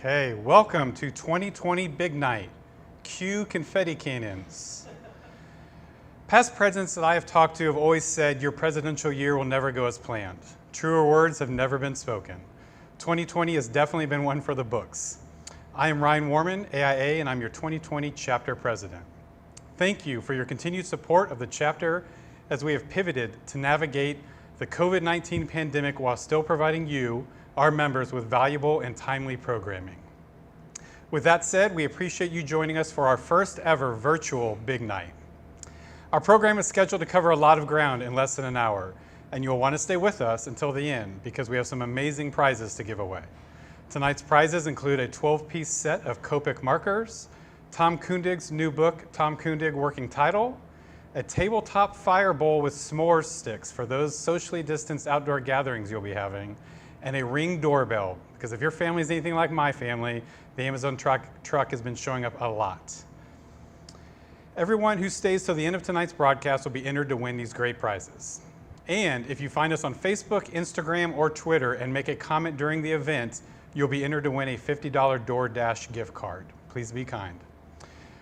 Okay, welcome to 2020 Big Night. Cue confetti cannons. Past presidents that I have talked to have always said your presidential year will never go as planned. Truer words have never been spoken. 2020 has definitely been one for the books. I am Ryan Warman, AIA, and I'm your 2020 chapter president. Thank you for your continued support of the chapter as we have pivoted to navigate the COVID-19 pandemic while still providing you, our members, with valuable and timely programming. With that said, we appreciate you joining us for our first ever virtual Big Night. Our program is scheduled to cover a lot of ground in less than an hour, and you'll want to stay with us until the end because we have some amazing prizes to give away. Tonight's prizes include a 12-piece set of Copic markers, Tom Kundig's new book, Tom Kundig Working Title, a tabletop fire bowl with s'mores sticks for those socially distanced outdoor gatherings you'll be having, and a Ring doorbell, because if your family is anything like my family, the Amazon truck has been showing up a lot. Everyone who stays till the end of tonight's broadcast will be entered to win these great prizes. And if you find us on Facebook, Instagram, or Twitter and make a comment during the event, you'll be entered to win a $50 DoorDash gift card. Please be kind.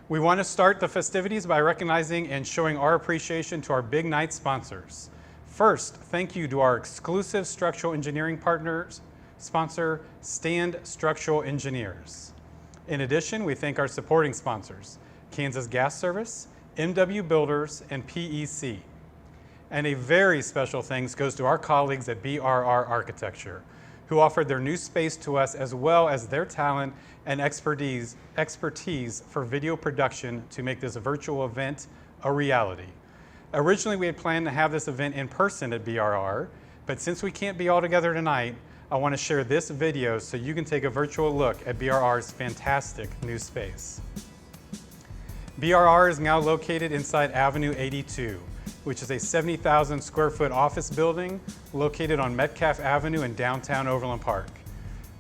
We want to start the festivities by recognizing and showing our appreciation to our Big Night sponsors. First, thank you to our exclusive structural engineering partners, sponsor, Stand Structural Engineers. In addition, we thank our supporting sponsors, Kansas Gas Service, MW Builders, and PEC. And a very special thanks goes to our colleagues at BRR Architecture, who offered their new space to us as well as their talent and expertise for video production to make this virtual event a reality. Originally, we had planned to have this event in person at BRR, but since we can't be all together tonight, I want to share this video so you can take a virtual look at BRR's fantastic new space. BRR is now located inside Avenue 82, which is a 70,000 square foot office building located on Metcalf Avenue in downtown Overland Park.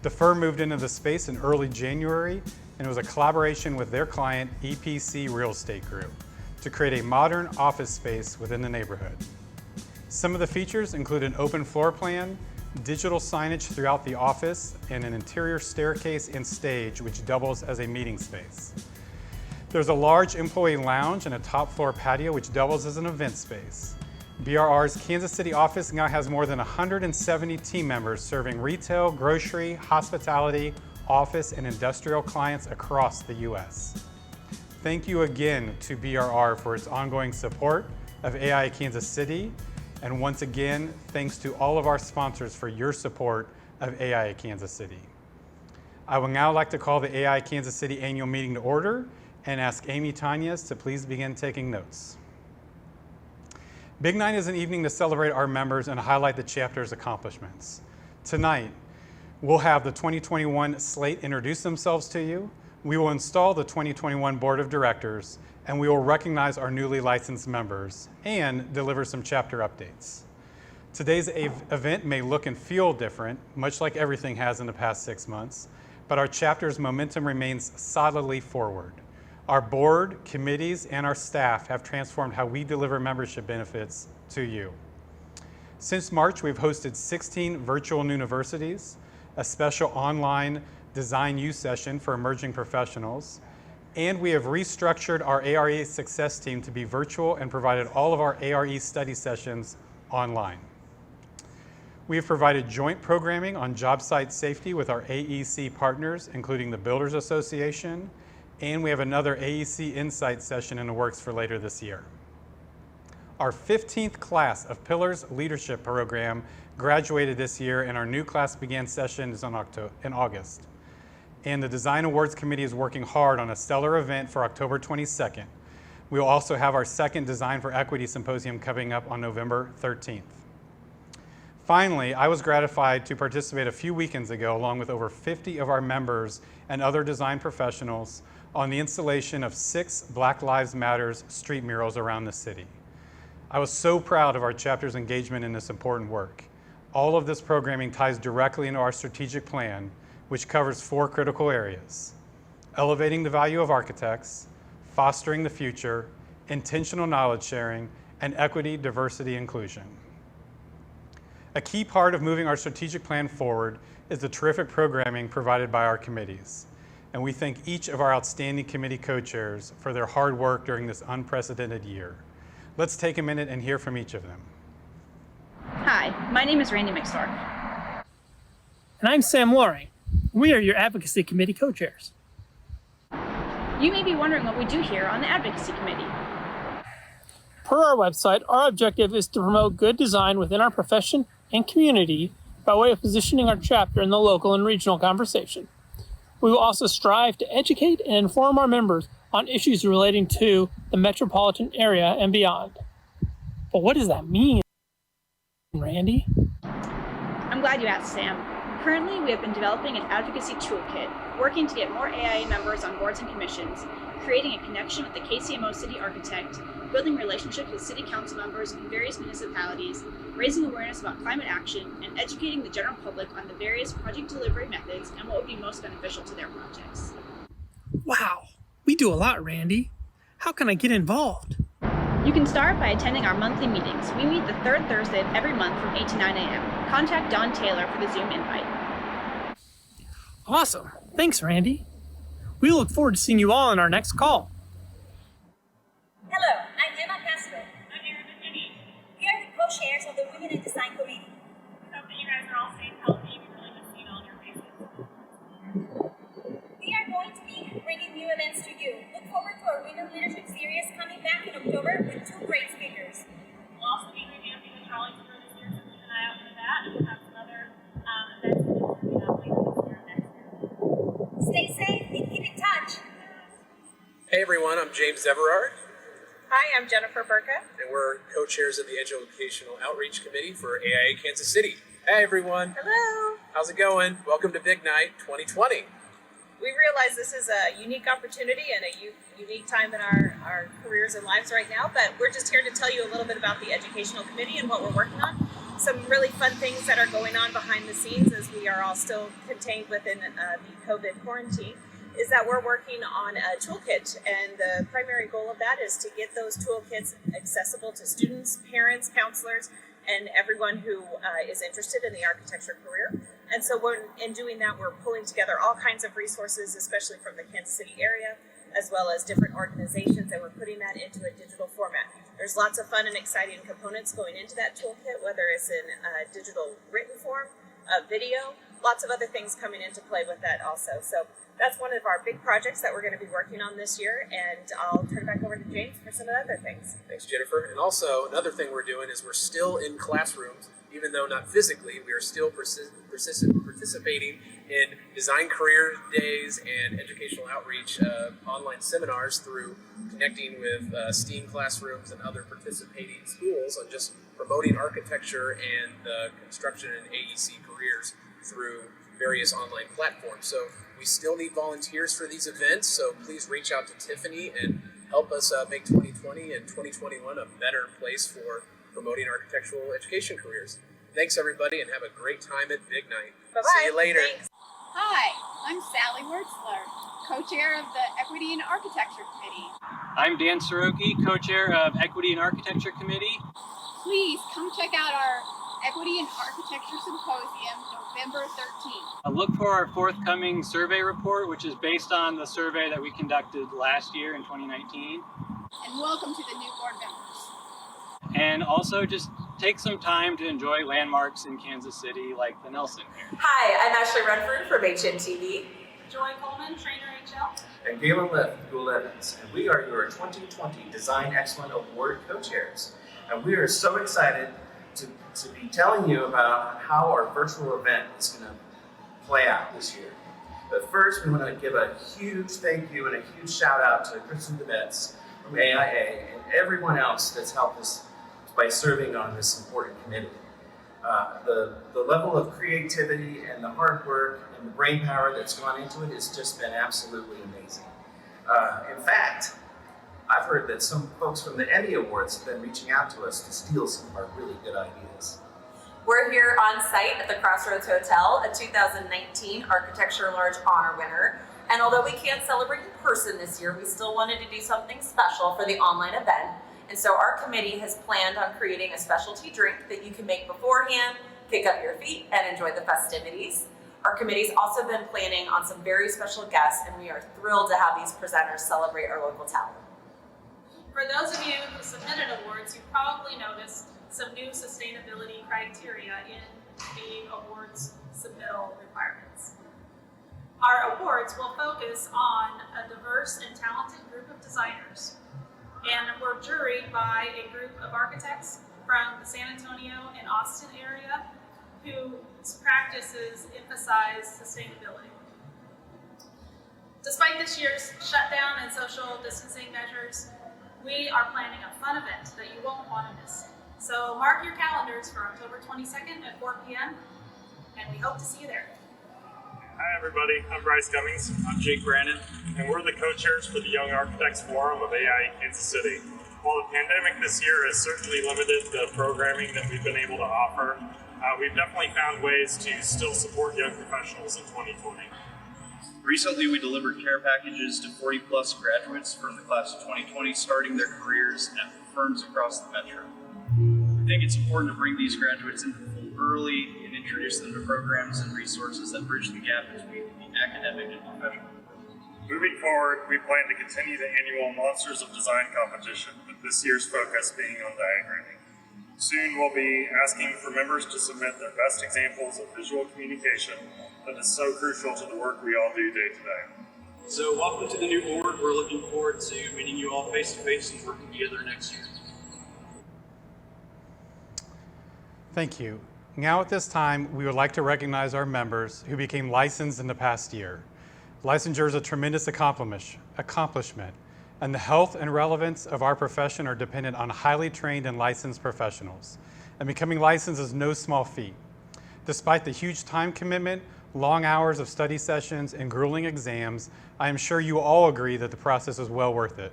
The firm moved into the space in early January, and it was a collaboration with their client, EPC Real Estate Group, to create a modern office space within the neighborhood. Some of the features include an open floor plan, digital signage throughout the office, and an interior staircase and stage which doubles as a meeting space. There's a large employee lounge and a top floor patio which doubles as an event space. BRR's Kansas City office now has more than 170 team members serving retail, grocery, hospitality, office, and industrial clients across the U.S. Thank you again to BRR for its ongoing support of AIA Kansas City, and once again, thanks to all of our sponsors for your support of AIA Kansas City. I would now like to call the AIA Kansas City annual meeting to order and ask Amy Tanyas to please begin taking notes. Big Night is an evening to celebrate our members and highlight the chapter's accomplishments. Tonight, we'll have the 2021 slate introduce themselves to you. We will install the 2021 Board of Directors, and we will recognize our newly licensed members and deliver some chapter updates. Today's event may look and feel different, much like everything has in the past 6 months, but our chapter's momentum remains solidly forward. Our board, committees, and our staff have transformed how we deliver membership benefits to you. Since March, we've hosted 16 virtual universities, a special online Design U session for emerging professionals, and we have restructured our ARE success team to be virtual and provided all of our ARE study sessions online. We have provided joint programming on job site safety with our AEC partners, including the Builders Association, and we have another AEC Insight session in the works for later this year. Our 15th class of Pillars Leadership Program graduated this year, and our new class began sessions in August. And the Design Awards Committee is working hard on a stellar event for October 22nd. We will also have our second Design for Equity Symposium coming up on November 13th. Finally, I was gratified to participate a few weekends ago, along with over 50 of our members and other design professionals, on the installation of 6 Black Lives Matter street murals around the city. I was so proud of our chapter's engagement in this important work. All of this programming ties directly into our strategic plan, which covers 4 critical areas: elevating the value of architects, fostering the future, intentional knowledge sharing, and equity, diversity, inclusion. A key part of moving our strategic plan forward is the terrific programming provided by our committees. And we thank each of our outstanding committee co-chairs for their hard work during this unprecedented year. Let's take a minute and hear from each of them. Hi, my name is Randy McStork. And I'm Sam Loring. We are your Advocacy Committee co-chairs. You may be wondering what we do here on the Advocacy Committee. Per our website, our objective is to promote good design within our profession and community by way of positioning our chapter in the local and regional conversation. We will also strive to educate and inform our members on issues relating to the metropolitan area and beyond. But what does that mean, Randy? I'm glad you asked, Sam. Currently, we have been developing an advocacy toolkit, working to get more AIA members on boards and commissions, creating a connection with the KCMO city architect, building relationships with city council members in various municipalities, raising awareness about climate action, and educating the general public on the various project delivery methods and what would be most beneficial to their projects. Wow, we do a lot, Randy. How can I get involved? You can start by attending our monthly meetings. We meet the third Thursday of every month from 8 to 9 a.m. Contact Don Taylor for the Zoom invite. Awesome. Thanks, Randy. We look forward to seeing you all on our next call. Hello, I'm Emma Castro. I'm Erin McKinney. We are the co-chairs of the Women in Design Committee. Hope that you guys are all safe, healthy. We really miss seeing all your faces. We are going to be bringing new events to you. Look forward to our Women Leadership Series coming back in October with 2 great speakers. We'll also be revamping the trolley tour this year, so keep an eye out for that. And we'll have some other events coming up later this year and next year. Stay safe and keep in touch. Hey everyone, I'm James Everard, Hi, I'm Jennifer Burka. and we're co-chairs of the Educational Outreach Committee for AIA Kansas City. Hey everyone, Hello. how's it going? Welcome to Big Night 2020. We realize this is a unique opportunity and a unique time in our careers and lives right now, but we're just here to tell you a little bit about the Educational Committee and what we're working on. Some really fun things that are going on behind the scenes as we are all still contained within the COVID quarantine is that we're working on a toolkit, and the primary goal of that is to get those toolkits accessible to students, parents, counselors, and everyone who is interested in the architecture career. And so in doing that, we're pulling together all kinds of resources, especially from the Kansas City area, as well as different organizations, and we're putting that into a digital format. There's lots of fun and exciting components going into that toolkit, whether it's in digital written form, video, lots of other things coming into play with that also. So that's one of our big projects that we're going to be working on this year, and I'll turn it back over to James for some of the other things. Thanks, Jennifer. And also, another thing we're doing is we're still in classrooms, even though not physically, we are still participating in design career days and educational outreach online seminars through connecting with STEAM classrooms and other participating schools on just promoting architecture and the construction and AEC careers through various online platforms. So we still need volunteers for these events, so please reach out to Tiffany and help us make 2020 and 2021 a better place for promoting architectural education careers. Thanks everybody, and have a great time at Big Night. Bye-bye. See you later. Thanks. Hi, I'm Sally Wertzler, co-chair of the Equity and Architecture Committee. I'm Dan Soroki, co-chair of Equity and Architecture Committee. Please come check out our Equity and Architecture Symposium, November 13th. Look for our forthcoming survey report, which is based on the survey that we conducted last year in 2019. And welcome to the new board members. And also just take some time to enjoy landmarks in Kansas City like the Nelson here. Hi, I'm Ashley Redford from HNTV. Joy Coleman, trainer HL. And Galen Liff, Gould Evans, and we are your 2020 Design Excellent Award co-chairs. And we are so excited to be telling you about how our virtual event is going to play out this year. But first, we want to give a huge thank you and a huge shout out to Kristen DeBetz from AIA and everyone else that's helped us by serving on this important committee. The level of creativity and the hard work and the brain power that's gone into it has just been absolutely amazing. In fact, I've heard that some folks from the Emmy Awards have been reaching out to us to steal some of our really good ideas. We're here on site at the Crossroads Hotel, a 2019 Architecture Large Honor winner. And although we can't celebrate in person this year, we still wanted to do something special for the online event. And so our committee has planned on creating a specialty drink that you can make beforehand, kick up your feet, and enjoy the festivities. Our committee's also been planning on some very special guests, and we are thrilled to have these presenters celebrate our local talent. For those of you who submitted awards, you probably noticed some new sustainability criteria in the awards submittal requirements. Our awards will focus on a diverse and talented group of designers, and we're juried by a group of architects from the San Antonio and Austin area whose practices emphasize sustainability. Despite this year's shutdown and social distancing measures, we are planning a fun event that you won't want to miss. So mark your calendars for October 22nd at 4 p.m. and we hope to see you there. Hi everybody, I'm Bryce Cummings. I'm Jake Brandon. And we're the co-chairs for the Young Architects Forum of AIA Kansas City. While the pandemic this year has certainly limited the programming that we've been able to offer, we've definitely found ways to still support young professionals in 2020. Recently, we delivered care packages to 40-plus graduates from the class of 2020 starting their careers at firms across the metro. I think it's important to bring these graduates into the fold early and introduce them to programs and resources that bridge the gap between the academic and professional. Moving forward, we plan to continue the annual Monsters of Design competition, with this year's focus being on diagramming. Soon we'll be asking for members to submit their best examples of visual communication that is so crucial to the work we all do day to day. So welcome to the new board. We're looking forward to meeting you all face to face and working together next year. Thank you. Now at this time, we would like to recognize our members who became licensed in the past year. Licensure is a tremendous accomplishment, and the health and relevance of our profession are dependent on highly trained and licensed professionals. And becoming licensed is no small feat. Despite the huge time commitment, long hours of study sessions, and grueling exams, I am sure you all agree that the process is well worth it.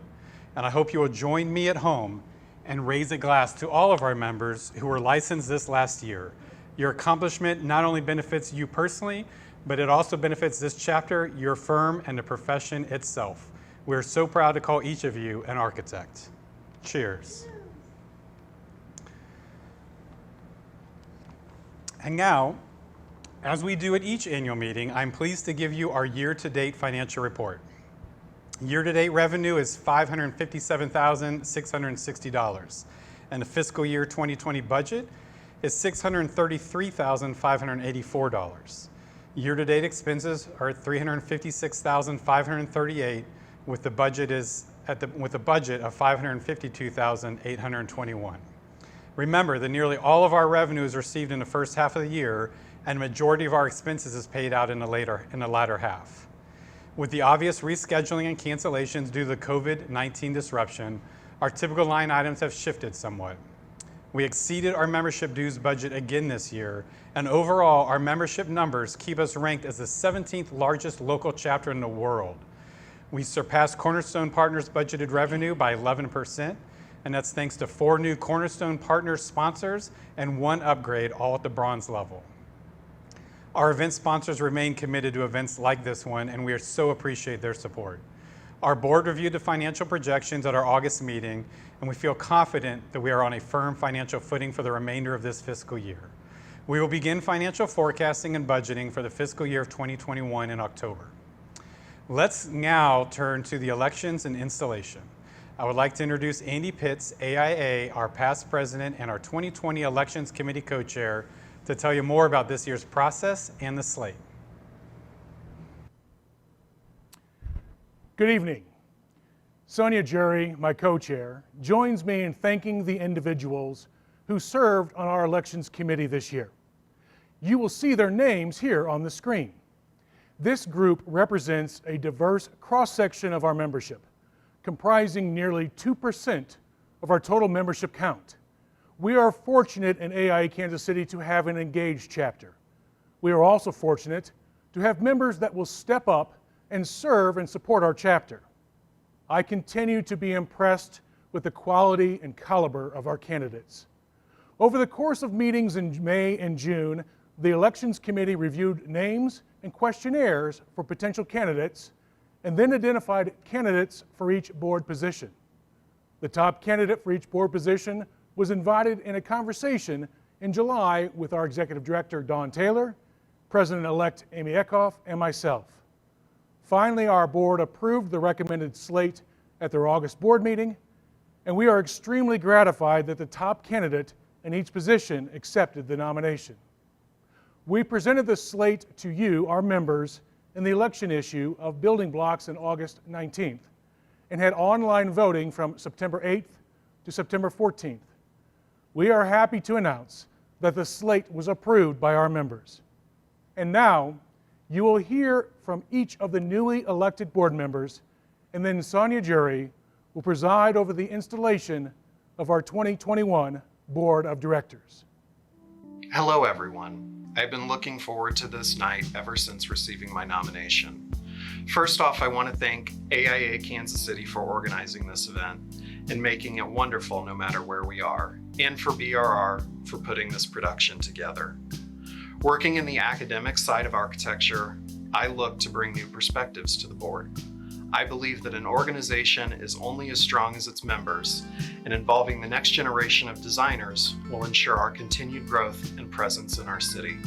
And I hope you will join me at home and raise a glass to all of our members who were licensed this last year. Your accomplishment not only benefits you personally, but it also benefits this chapter, your firm, and the profession itself. We're so proud to call each of you an architect. Cheers. And now, as we do at each annual meeting, I'm pleased to give you our year-to-date financial report. Year-to-date revenue is $557,660, and the fiscal year 2020 budget is $633,584. Year-to-date expenses are $356,538, with the budget of $552,821. Remember that nearly all of our revenue is received in the first half of the year, and the majority of our expenses is paid out in the latter half. With the obvious rescheduling and cancellations due to the COVID-19 disruption, our typical line items have shifted somewhat. We exceeded our membership dues budget again this year, and overall, our membership numbers keep us ranked as the 17th largest local chapter in the world. We surpassed Cornerstone Partners' budgeted revenue by 11%, and that's thanks to 4 new Cornerstone Partners sponsors and 1 upgrade, all at the bronze level. Our event sponsors remain committed to events like this one, and we so appreciate their support. Our board reviewed the financial projections at our August meeting, and we feel confident that we are on a firm financial footing for the remainder of this fiscal year. We will begin financial forecasting and budgeting for the fiscal year of 2021 in October. Let's now turn to the elections and installation. I would like to introduce Andy Pitts, AIA, our past president and our 2020 Elections Committee co-chair, to tell you more about this year's process and the slate. Good evening. Sonia Jury, my co-chair, joins me in thanking the individuals who served on our Elections Committee this year. You will see their names here on the screen. This group represents a diverse cross-section of our membership, comprising nearly 2% of our total membership count. We are fortunate in AIA Kansas City to have an engaged chapter. We are also fortunate to have members that will step up and serve and support our chapter. I continue to be impressed with the quality and caliber of our candidates. Over the course of meetings in May and June, the Elections Committee reviewed names and questionnaires for potential candidates and then identified candidates for each board position. The top candidate for each board position was invited in a conversation in July with our Executive Director, Dawn Taylor, President-elect Amy Eckhoff, and myself. Finally, our board approved the recommended slate at their August board meeting, and we are extremely gratified that the top candidate in each position accepted the nomination. We presented the slate to you, our members, in the election issue of Building Blocks on August 19th, and had online voting from September 8th to September 14th. We are happy to announce that the slate was approved by our members. And now, you will hear from each of the newly elected board members, and then Sonia Jury will preside over the installation of our 2021 Board of Directors. Hello, everyone. I've been looking forward to this night ever since receiving my nomination. First off, I want to thank AIA Kansas City for organizing this event and making it wonderful no matter where we are, and for BRR for putting this production together. Working in the academic side of architecture, I look to bring new perspectives to the board. I believe that an organization is only as strong as its members, and involving the next generation of designers will ensure our continued growth and presence in our city.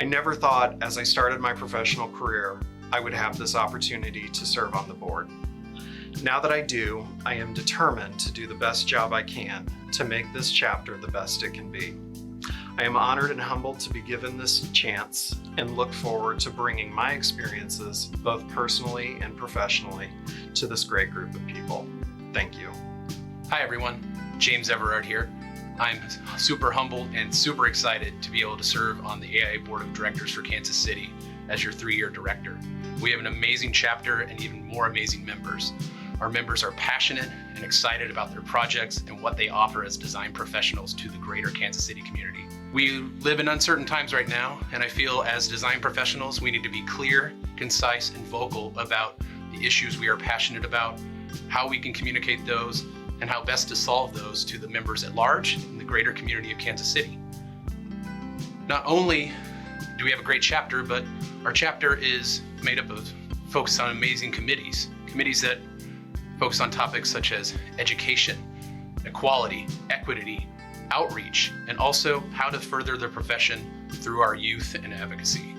I never thought, as I started my professional career, I would have this opportunity to serve on the board. Now that I do, I am determined to do the best job I can to make this chapter the best it can be. I am honored and humbled to be given this chance and look forward to bringing my experiences, both personally and professionally, to this great group of people. Thank you. Hi everyone, James Everard here. I'm super humbled and super excited to be able to serve on the AIA Board of Directors for Kansas City as your 3-year director. We have an amazing chapter and even more amazing members. Our members are passionate and excited about their projects and what they offer as design professionals to the greater Kansas City community. We live in uncertain times right now, and I feel as design professionals, we need to be clear, concise, and vocal about the issues we are passionate about, how we can communicate those, and how best to solve those to the members at large in the greater community of Kansas City. Not only do we have a great chapter, but our chapter is made up of folks on amazing committees that focus on topics such as education, equality, equity, outreach, and also how to further their profession through our youth and advocacy.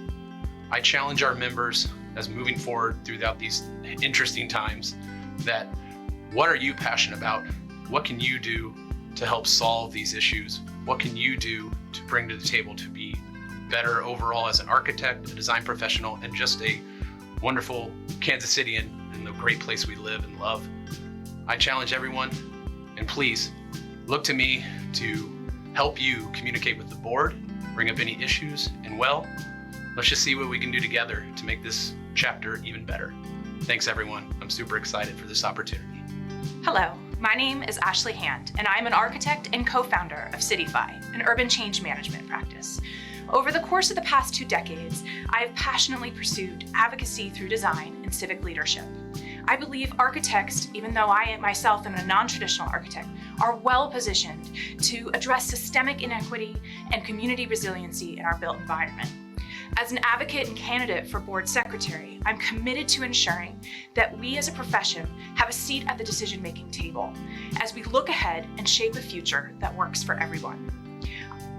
I challenge our members as moving forward throughout these interesting times that what are you passionate about? What can you do to help solve these issues? What can you do to bring to the table to be better overall as an architect, a design professional, and just a wonderful Kansas Cityan and the great place we live and love? I challenge everyone, and please look to me to help you communicate with the board, bring up any issues, and well, let's just see what we can do together to make this chapter even better. Thanks everyone, I'm super excited for this opportunity. Hello, my name is Ashley Hand, and I'm an architect and co-founder of Cityfy, an urban change management practice. Over the course of the past 2 decades, I have passionately pursued advocacy through design and civic leadership. I believe architects, even though I myself am a non-traditional architect, are well positioned to address systemic inequity and community resiliency in our built environment. As an advocate and candidate for board secretary, I'm committed to ensuring that we as a profession have a seat at the decision-making table as we look ahead and shape a future that works for everyone.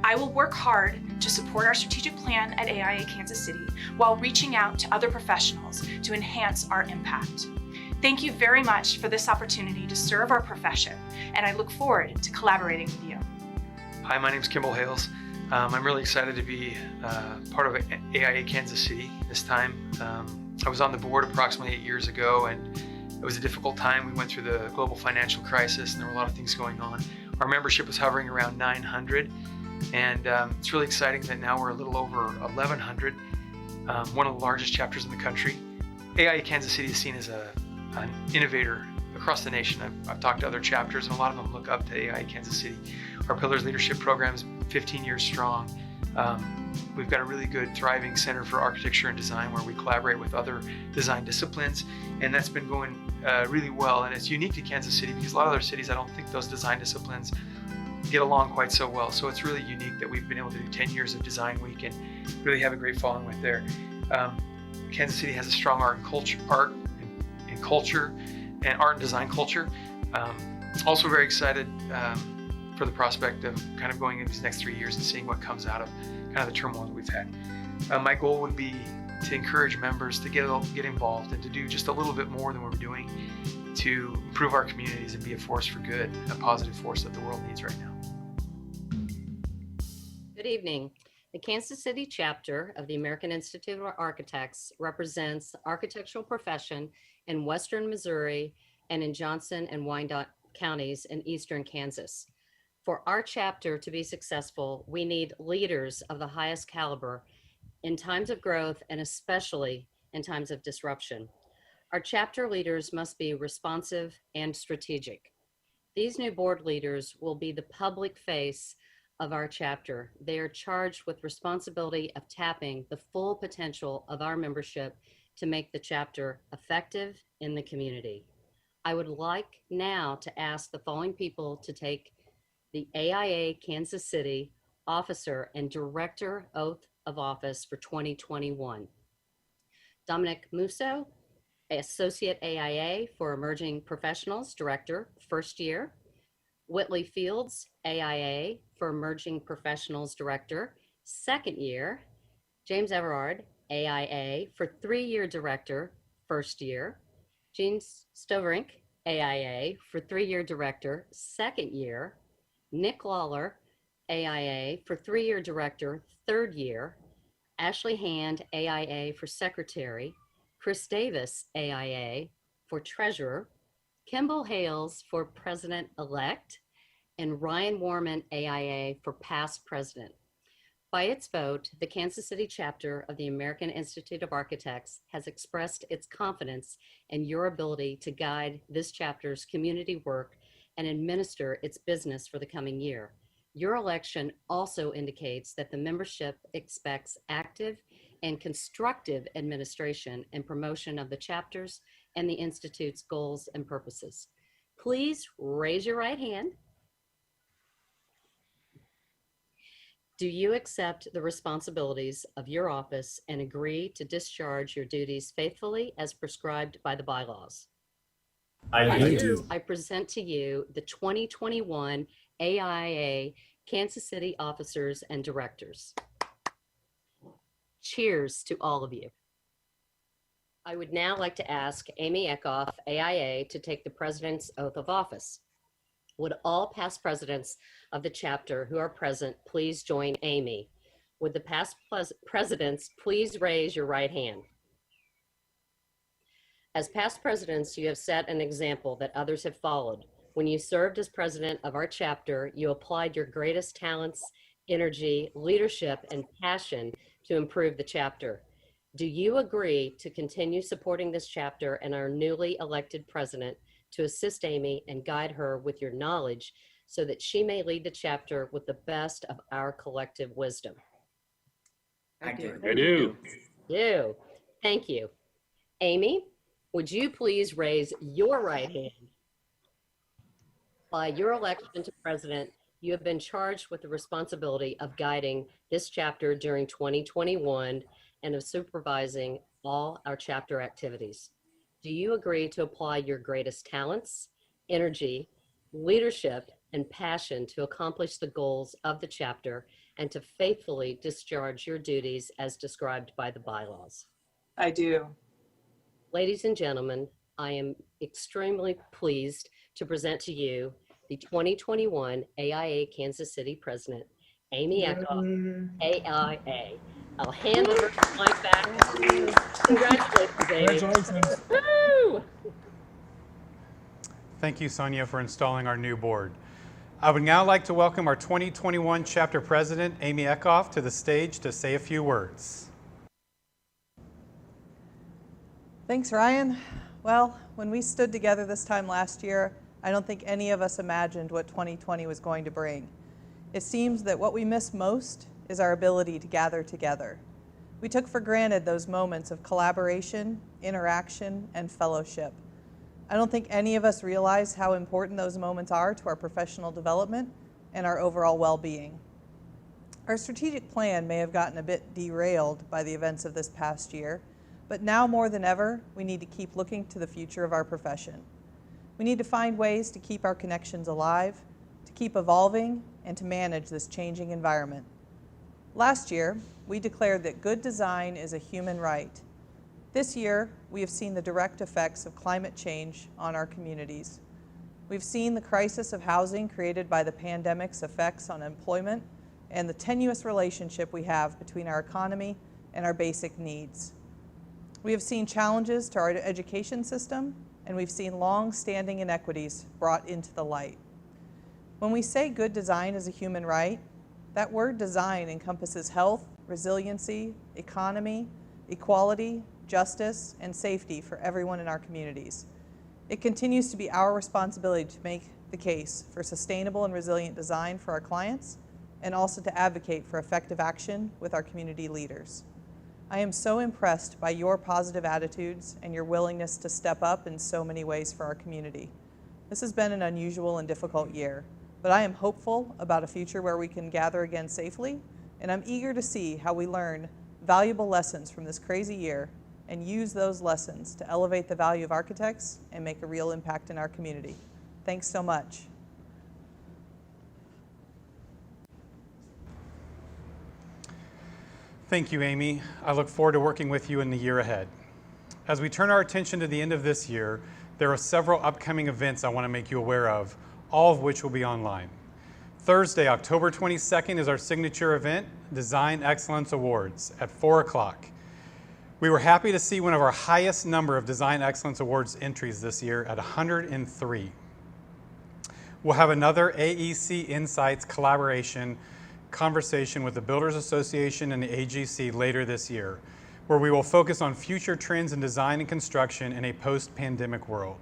I will work hard to support our strategic plan at AIA Kansas City while reaching out to other professionals to enhance our impact. Thank you very much for this opportunity to serve our profession, and I look forward to collaborating with you. Hi, my name is Kimball Hales. I'm really excited to be part of AIA Kansas City this time. I was on the board approximately 8 years ago, and it was a difficult time. We went through the global financial crisis, and there were a lot of things going on. Our membership was hovering around 900, and it's really exciting that now we're a little over 1,100, one of the largest chapters in the country. AIA Kansas City is seen as an innovator across the nation. I've talked to other chapters, and a lot of them look up to AIA Kansas City. Our Pillars Leadership Program is 15 years strong. We've got a really good, thriving Center for Architecture and Design where we collaborate with other design disciplines, and that's been going really well. And it's unique to Kansas City because a lot of other cities, I don't think those design disciplines get along quite so well. So it's really unique that we've been able to do 10 years of Design Week and really have a great following with there. Kansas City has a strong art and design culture. Also very excited for the prospect of kind of going into these next 3 years and seeing what comes out of kind of the turmoil that we've had. My goal would be to encourage members to get involved and to do just a little bit more than we're doing to improve our communities and be a force for good, a positive force that the world needs right now. Good evening. The Kansas City chapter of the American Institute of Architects represents the architectural profession in Western Missouri and in Johnson and Wyandotte counties in Eastern Kansas. For our chapter to be successful, we need leaders of the highest caliber in times of growth and especially in times of disruption. Our chapter leaders must be responsive and strategic. These new board leaders will be the public face of our chapter. They are charged with responsibility of tapping the full potential of our membership to make the chapter effective in the community. I would like now to ask the following people to take the AIA Kansas City Officer and Director Oath of Office for 2021. Dominic Musso, Associate AIA for Emerging Professionals Director, first year. Whitley Fields, AIA for Emerging Professionals Director, second year. James Everard, AIA for 3-year Director, first year. Jean Stoverink, AIA for 3-year Director, second year. Nick Lawler, AIA for 3-year Director, third year. Ashley Hand, AIA for Secretary. Chris Davis, AIA for Treasurer. Kimball Hales for President-elect. And Ryan Warman, AIA for Past President. By its vote, the Kansas City chapter of the American Institute of Architects has expressed its confidence in your ability to guide this chapter's community work and administer its business for the coming year. Your election also indicates that the membership expects active and constructive administration and promotion of the chapters and the Institute's goals and purposes. Please raise your right hand. Do you accept the responsibilities of your office and agree to discharge your duties faithfully as prescribed by the bylaws? I do. I present to you the 2021 AIA Kansas City Officers and Directors. Cheers to all of you. I would now like to ask Amy Eckhoff, AIA, to take the President's Oath of Office. Would all past presidents of the chapter who are present please join Amy? Would the past presidents please raise your right hand? As past presidents, you have set an example that others have followed. When you served as president of our chapter, you applied your greatest talents, energy, leadership, and passion to improve the chapter. Do you agree to continue supporting this chapter and our newly elected president to assist Amy and guide her with your knowledge so that she may lead the chapter with the best of our collective wisdom? I do. You. Thank you. Amy, would you please raise your right hand? By your election to president, you have been charged with the responsibility of guiding this chapter during 2021 and of supervising all our chapter activities. Do you agree to apply your greatest talents, energy, leadership, and passion to accomplish the goals of the chapter and to faithfully discharge your duties as described by the bylaws? I do. Ladies and gentlemen, I am extremely pleased to present to you the 2021 AIA Kansas City President, Amy Eckhoff, AIA. I'll hand over the mic back to you. Congratulations, Amy. Congratulations. Woo! Thank you, Sonia, for installing our new board. I would now like to welcome our 2021 chapter president, Amy Eckhoff, to the stage to say a few words. Thanks, Ryan. Well, when we stood together this time last year, I don't think any of us imagined what 2020 was going to bring. It seems that what we miss most is our ability to gather together. We took for granted those moments of collaboration, interaction, and fellowship. I don't think any of us realize how important those moments are to our professional development and our overall well-being. Our strategic plan may have gotten a bit derailed by the events of this past year, but now more than ever, we need to keep looking to the future of our profession. We need to find ways to keep our connections alive, to keep evolving, and to manage this changing environment. Last year, we declared that good design is a human right. This year, we have seen the direct effects of climate change on our communities. We've seen the crisis of housing created by the pandemic's effects on employment and the tenuous relationship we have between our economy and our basic needs. We have seen challenges to our education system, and we've seen long-standing inequities brought into the light. When we say good design is a human right, that word design encompasses health, resiliency, economy, equality, justice, and safety for everyone in our communities. It continues to be our responsibility to make the case for sustainable and resilient design for our clients, and also to advocate for effective action with our community leaders. I am so impressed by your positive attitudes and your willingness to step up in so many ways for our community. This has been an unusual and difficult year, but I am hopeful about a future where we can gather again safely, and I'm eager to see how we learn valuable lessons from this crazy year and use those lessons to elevate the value of architects and make a real impact in our community. Thanks so much. Thank you, Amy. I look forward to working with you in the year ahead. As we turn our attention to the end of this year, there are several upcoming events I want to make you aware of, all of which will be online. Thursday, October 22nd is our signature event, Design Excellence Awards at 4 o'clock. We were happy to see one of our highest number of Design Excellence Awards entries this year at 103. We'll have another AEC Insights collaboration conversation with the Builders Association and the AGC later this year, where we will focus on future trends in design and construction in a post-pandemic world.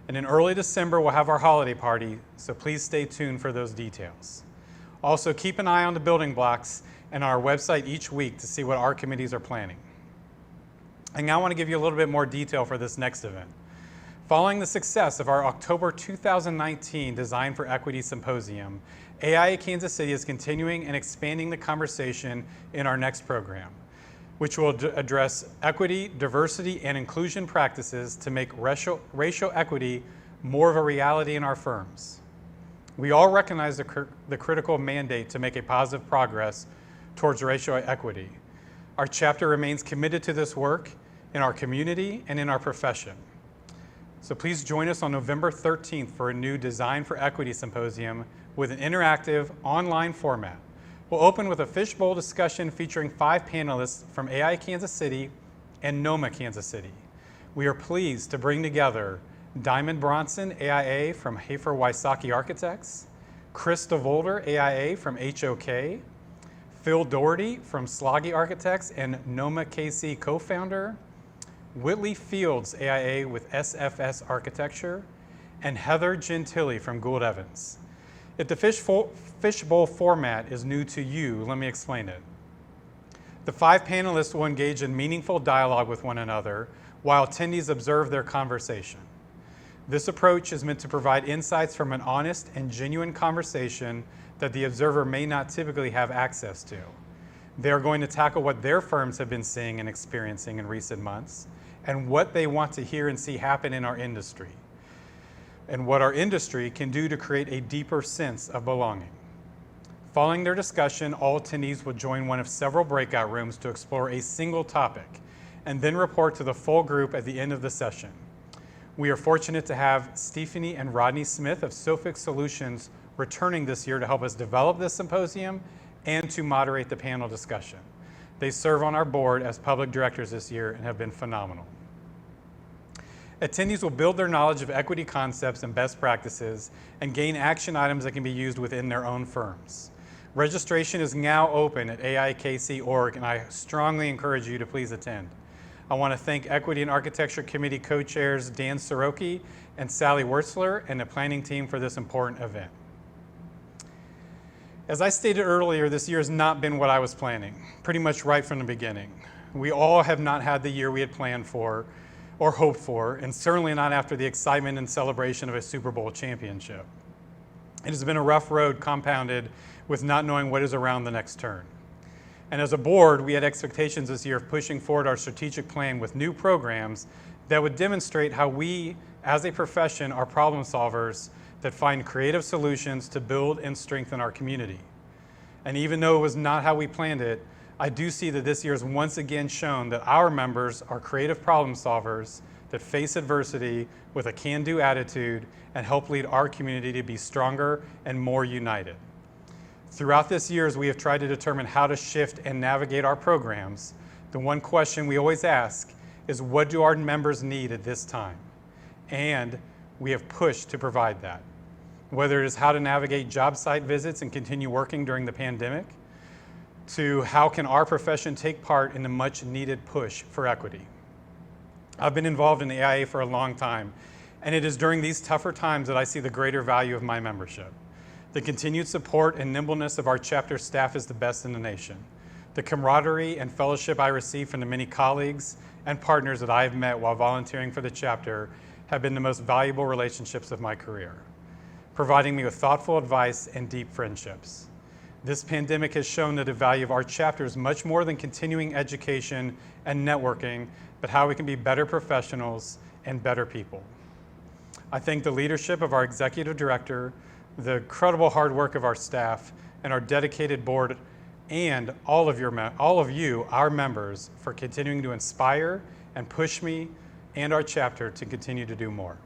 And in early December, we'll have our holiday party, so please stay tuned for those details. Also, keep an eye on the building blocks and our website each week to see what our committees are planning. I now want to give you a little bit more detail for this next event. Following the success of our October 2019 Design for Equity Symposium, AIA Kansas City is continuing and expanding the conversation in our next program, which will address equity, diversity, and inclusion practices to make racial equity more of a reality in our firms. We all recognize the critical mandate to make a positive progress towards racial equity. Our chapter remains committed to this work in our community and in our profession. So please join us on November 13th for a new Design for Equity Symposium with an interactive online format. We'll open with a fishbowl discussion featuring 5 panelists from AIA Kansas City and NOMA Kansas City. We are pleased to bring together Diamond Bronson, AIA from Hafer Wysocki Architects, Chris DeVolder, AIA from HOK, Phil Doherty from Sloggy Architects and NOMA KC co-founder, Whitley Fields, AIA with SFS Architecture, and Heather Gentili from Gould Evans. If the fishbowl format is new to you, let me explain it. The 5 panelists will engage in meaningful dialogue with one another while attendees observe their conversation. This approach is meant to provide insights from an honest and genuine conversation that the observer may not typically have access to. They're going to tackle what their firms have been seeing and experiencing in recent months and what they want to hear and see happen in our industry, and what our industry can do to create a deeper sense of belonging. Following their discussion, all attendees will join one of several breakout rooms to explore a single topic, and then report to the full group at the end of the session. We are fortunate to have Stephanie and Rodney Smith of Sofix Solutions returning this year to help us develop this symposium and to moderate the panel discussion. They serve on our board as public directors this year and have been phenomenal. Attendees will build their knowledge of equity concepts and best practices and gain action items that can be used within their own firms. Registration is now open at AIKC.org, and I strongly encourage you to please attend. I want to thank Equity and Architecture Committee co-chairs Dan Soroki and Sally Wurtzler and the planning team for this important event. As I stated earlier, this year has not been what I was planning, pretty much right from the beginning. We all have not had the year we had planned for or hoped for, and certainly not after the excitement and celebration of a Super Bowl championship. It has been a rough road compounded with not knowing what is around the next turn. And as a board, we had expectations this year of pushing forward our strategic plan with new programs that would demonstrate how we, as a profession, are problem solvers that find creative solutions to build and strengthen our community. And even though it was not how we planned it, I do see that this year has once again shown that our members are creative problem solvers that face adversity with a can-do attitude and help lead our community to be stronger and more united. Throughout this year, as we have tried to determine how to shift and navigate our programs, the one question we always ask is, what do our members need at this time? And we have pushed to provide that. Whether it is how to navigate job site visits and continue working during the pandemic, to how can our profession take part in the much needed push for equity. I've been involved in the AIA for a long time, and it is during these tougher times that I see the greater value of my membership. The continued support and nimbleness of our chapter staff is the best in the nation. The camaraderie and fellowship I receive from the many colleagues and partners that I have met while volunteering for the chapter have been the most valuable relationships of my career, providing me with thoughtful advice and deep friendships. This pandemic has shown that the value of our chapter is much more than continuing education and networking, but how we can be better professionals and better people. I thank the leadership of our executive director, the incredible hard work of our staff, and our dedicated board, and all of you, our members, for continuing to inspire and push me and our chapter to continue to do more.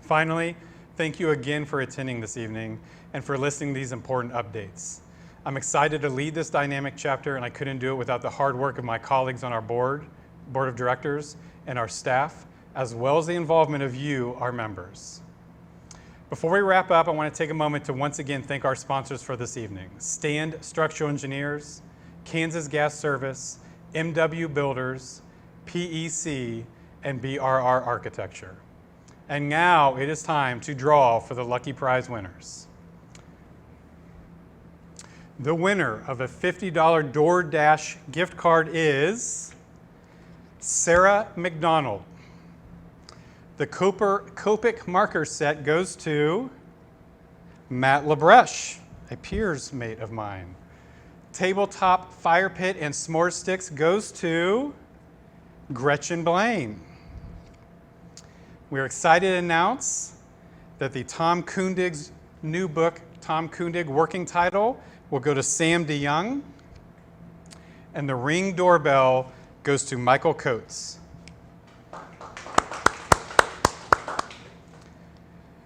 Finally, thank you again for attending this evening and for listening to these important updates. I'm excited to lead this dynamic chapter, and I couldn't do it without the hard work of my colleagues on our board of directors, and our staff, as well as the involvement of you, our members. Before we wrap up, I want to take a moment to once again thank our sponsors for this evening: Stand Structural Engineers, Kansas Gas Service, MW Builders, PEC, and BRR Architecture. And now it is time to draw for the lucky prize winners. The winner of a $50 DoorDash gift card is Sarah McDonald. The Copic marker set goes to Matt LaBreche, a peers mate of mine. Tabletop fire pit and s'more sticks goes to Gretchen Blaine. We're excited to announce that the Tom Kundig's new book, Tom Kundig Working Title, will go to Sam DeYoung, and the Ring doorbell goes to Michael Coates.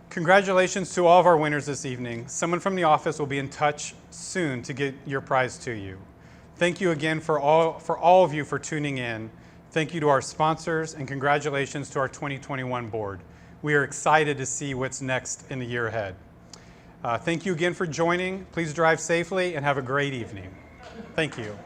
Congratulations to all of our winners this evening. Someone from the office will be in touch soon to get your prize to you. Thank you again for all of you for tuning in. Thank you to our sponsors, and congratulations to our 2021 board. We are excited to see what's next in the year ahead. Thank you again for joining. Please drive safely and have a great evening. Thank you.